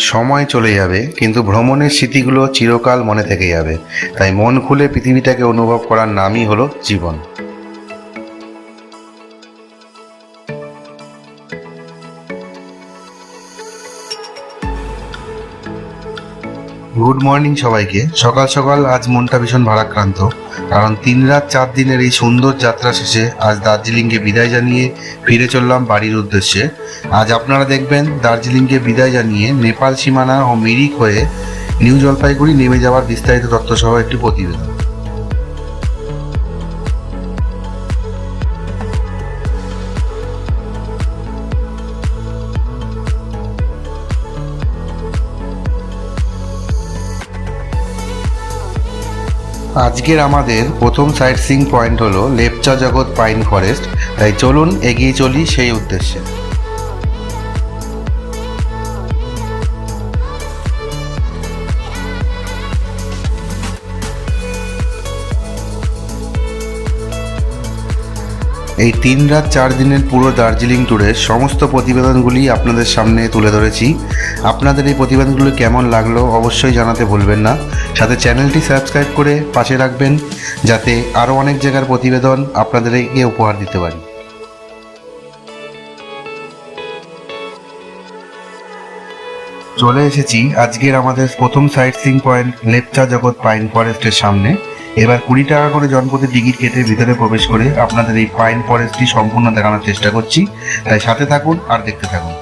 সময় চলে যাবে কিন্তু ভ্রমণের স্মৃতিগুলো চিরকাল মনে থেকে যাবে। তাই মন খুলে পৃথিবীটাকে অনুভব করার নামই হলো জীবন। গুড মর্নিং সবাইকে। সকাল সকাল আজ মনটা ভীষণ ভারাক্রান্ত, কারণ 3 রাত 4 দিনের এই সুন্দর যাত্রা শেষে আজ দার্জিলিংকে বিদায় জানিয়ে ফিরে চললাম বাড়ির উদ্দেশ্যে। আজ আপনারা দেখবেন দার্জিলিংকে বিদায় জানিয়ে নেপাল সীমানা ও মিরিক হয়ে নিউ জলপাইগুড়ি নেমে যাওয়ার বিস্তারিত তথ্য সহ একটি প্রতিবেদন। আজকের আমাদের প্রথম সাইট সিইং পয়েন্ট হলো লেপচা জগৎ পাইন ফরেস্ট। তাই চলুন এগিয়ে চলি সেই উদ্দেশ্যে। এই 3 রাত 4 দিনের পুরো দার্জিলিং ট্যুরের সমস্ত প্রতিবেদনগুলি আপনাদের সামনে তুলে ধরেছি। আপনাদের এই প্রতিবেদনগুলো কেমন লাগলো অবশ্যই জানাতে ভুলবেন না। সাথে চ্যানেলটি সাবস্ক্রাইব করে পাশে রাখবেন, যাতে আরও অনেক জায়গার প্রতিবেদন আপনাদেরকে উপহার দিতে পারি। চলে এসেছি আজকের আমাদের প্রথম সাইট সিইং পয়েন্ট লেপচা জগৎ পাইন ফরেস্টের সামনে। এবার 20 টাকা করে জনপ্রতি টিকিট কেটে ভিতরে প্রবেশ করে আপনাদের এই পাইন ফরেস্টটি সম্পূর্ণ দেখানোর চেষ্টা করছি। তাই সাথে থাকুন আর দেখতে থাকুন।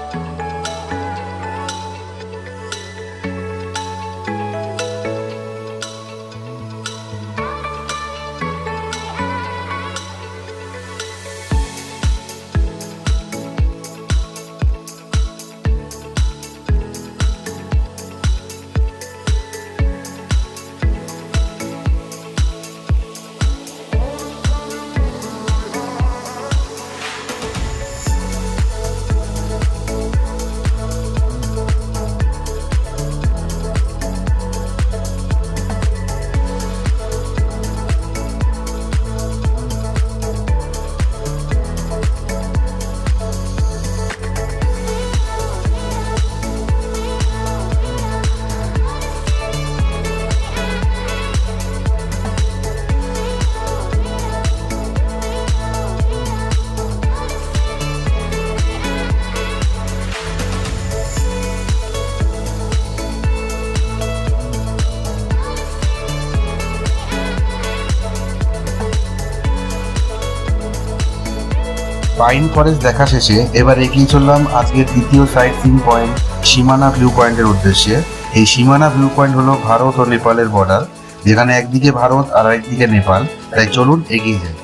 পাইন ফরেস্ট দেখা শেষে এবার এগিয়ে চললাম আজকের দ্বিতীয় সাইট সিইং পয়েন্ট সীমানা ভিউ পয়েন্টের উদ্দেশ্যে। এই সীমানা ভিউ পয়েন্ট হলো ভারত ও নেপালের বর্ডার, যেখানে একদিকে ভারত আর একদিকে নেপাল। তাই চলুন এগিয়ে যাই।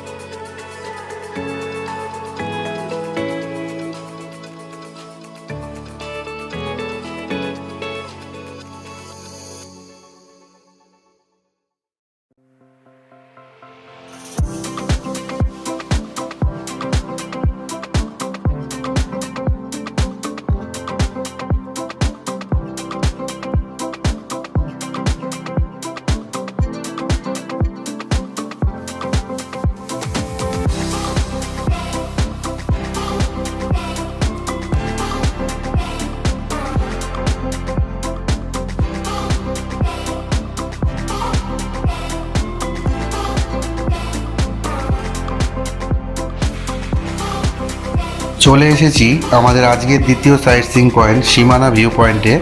চলে এসেছি আমাদের আজকের দ্বিতীয় সাইট সিইং পয়েন্ট সীমানা ভিউ পয়েন্টে।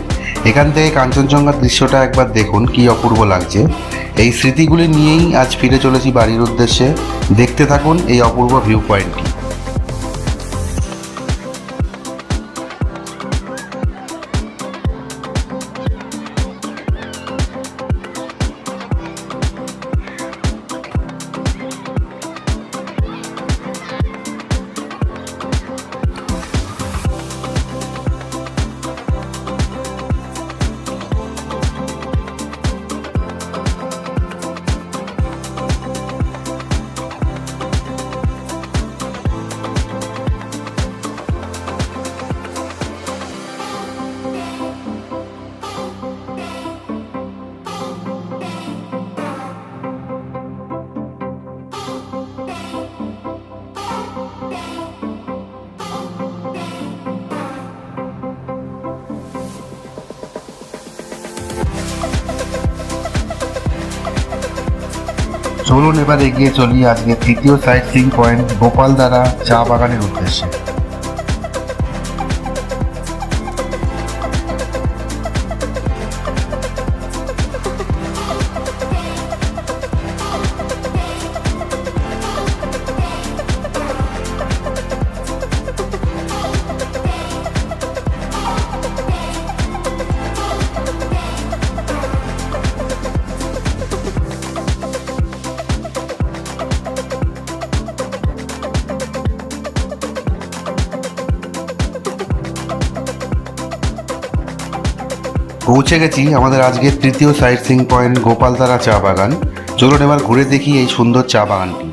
এখান থেকে কাঞ্চনজঙ্ঘার দৃশ্যটা একবার দেখুন, কি অপূর্ব লাগছে। এই স্মৃতিগুলি নিয়েই আজ ফিরে চলেছি বাড়ির উদ্দেশ্যে। দেখতে থাকুন এই অপূর্ব ভিউ পয়েন্টটি। চলুন এবার এগিয়ে চলি আজকে তৃতীয় সাইট সিইং পয়েন্ট গোপালদারা চা বাগানের উদ্দেশ্যে। পৌঁছে গেছি আমাদের আজকের তৃতীয় সাইট সিইং পয়েন্ট গোপালদারা চা বাগান। চলুন এবার ঘুরে দেখি এই সুন্দর চা বাগানটি।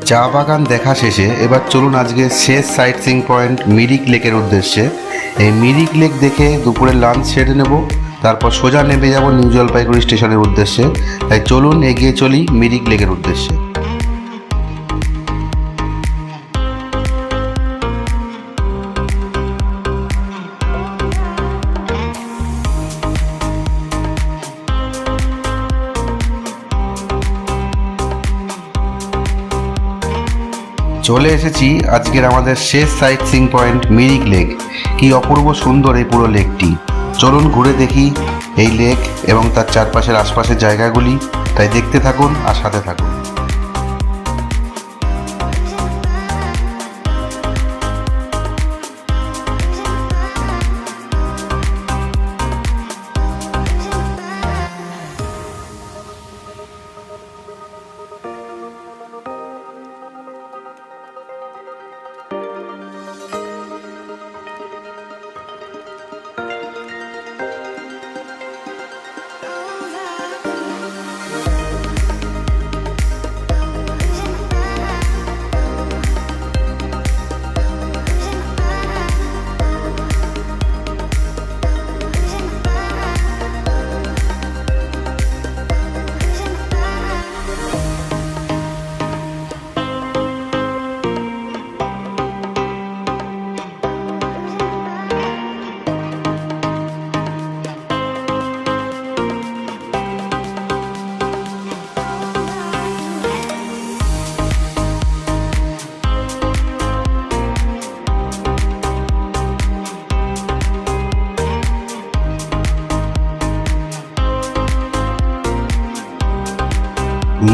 চা বাগান দেখা শেষে এবার চলুন আজকে শেষ সাইট সিইং পয়েন্ট মিরিক লেকের উদ্দেশ্যে। এই মিরিক লেক দেখে দুপুরের লাঞ্চ সেরে নেব, তারপর সোজা নেমে যাব নিউ জলপাইগুড়ি স্টেশনের উদ্দেশ্যে। তাই চলুন এগিয়ে চলি মিরিক লেকের উদ্দেশ্যে। চলে এসেছি আজকের আমাদের শেষ site seeing point Mirik lake. কি অপূর্ব সুন্দর এই পুরো লেকটি। চলুন ঘুরে দেখি এই লেক এবং তার চারপাশের আশপাশের জায়গাগুলি। তাই দেখতে থাকুন আর সাথে থাকুন।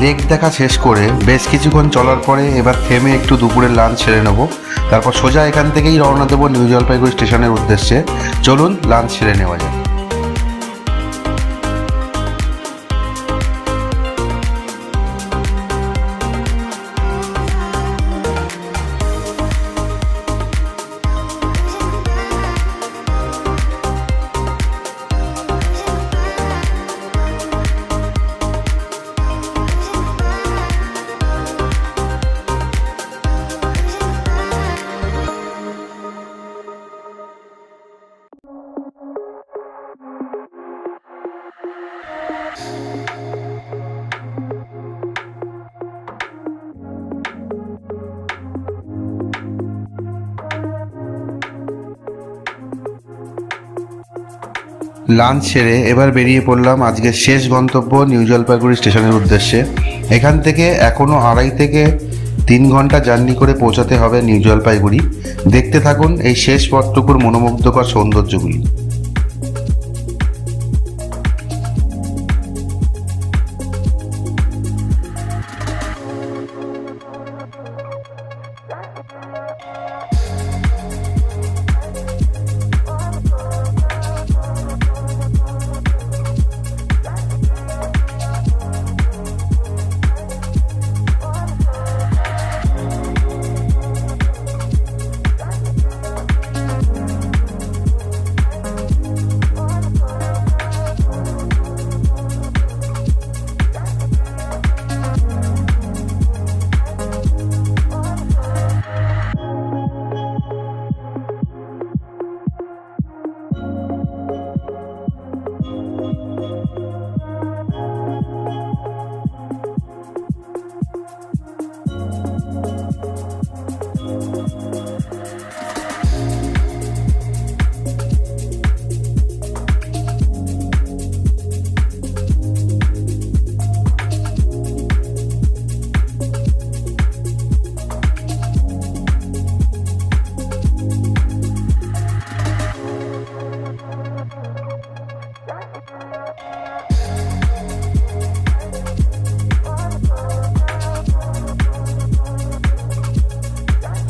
লেক দেখা শেষ করে বেশ কিছুক্ষণ চলার পরে এবার থেমে একটু দুপুরের লাঞ্চ সেরে নেব, তারপর সোজা এখান থেকেই রওনা দেবো নিউ জলপাইগুড়ি স্টেশনের উদ্দেশ্যে। চলুন লাঞ্চ সেরে নেওয়া যাক। লাঞ্চ সেরে এবার বেরিয়ে পড়লাম আজকের শেষ গন্তব্য নিউ জলপাইগুড়ি স্টেশনের উদ্দেশ্যে। এখান থেকে এখনও 2.5 থেকে 3 ঘন্টা জার্নি করে পৌঁছাতে হবে নিউ জলপাইগুড়ি। দেখতে থাকুন এই শেষ পথটুকুর মনোমুগ্ধকর সৌন্দর্যগুলি।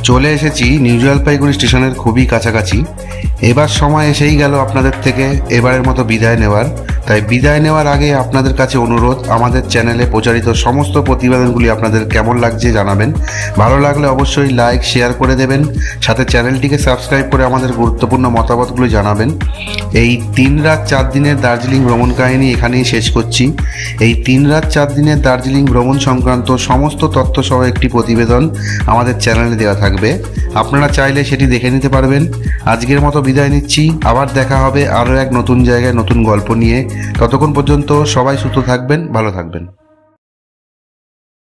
চলে এসেছি নিউ জলপাইগুড়ি স্টেশনের খুবই কাছাকাছি। এবার সময় এসেই গেল আপনাদের থেকে এবারের মতো বিদায় নেওয়ার। তাই বিদায় নেওয়ার আগে আপনাদের কাছে অনুরোধ, আমাদের চ্যানেলে প্রচারিত সমস্ত প্রতিবেদনগুলি আপনাদের কেমন লাগছে জানাবেন। ভালো লাগলে অবশ্যই লাইক শেয়ার করে দেবেন, সাথে চ্যানেলটিকে সাবস্ক্রাইব করে আমাদের গুরুত্বপূর্ণ মতামতগুলো জানাবেন। এই 3 রাত 4 দিনের দার্জিলিং ভ্রমণ কাহিনী এখানেই শেষ করছি। এই 3 রাত 4 দিনের দার্জিলিং ভ্রমণ সংক্রান্ত সমস্ত তথ্য সহ একটি প্রতিবেদন আমাদের চ্যানেলে দেওয়া থাকবে, আপনারা চাইলে সেটি দেখে নিতে পারবেন। আজকের মতো বিদায় নিচ্ছি, আবার দেখা হবে আরও এক নতুন জায়গায় নতুন গল্প নিয়ে। ততক্ষণ পর্যন্ত সবাই সুস্থ থাকবেন, ভালো থাকবেন।